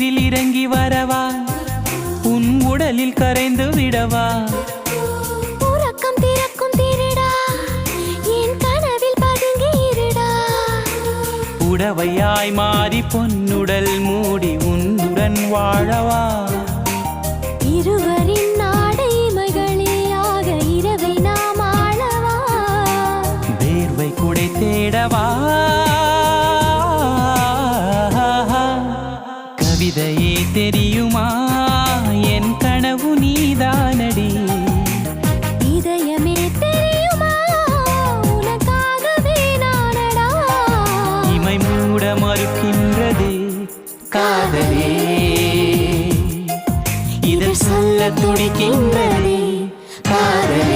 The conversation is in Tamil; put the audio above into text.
நீரில் இறங்கி வரவா உன் உடலில் கரைந்து விடவா உறக்கம் திறக்கும் திருடா என் கனவில் பதுங்கி இருடா உடவையாய் மாறி பொன்னுடல் மூடி உன்னுடன் வாழவா இருவரின் நாடை மகளியாக இரவை நாம் ஆளவா வேர்வை குடை தேடவா கவிதையே தெரியுமா என் கனவு நீதானடி இதயமே தெரியுமா உனக்காகவே நானடா இமை மூட மறுக்கின்றதே காதலே இதழ் சொல்ல துடிக்கின்றதே காதலே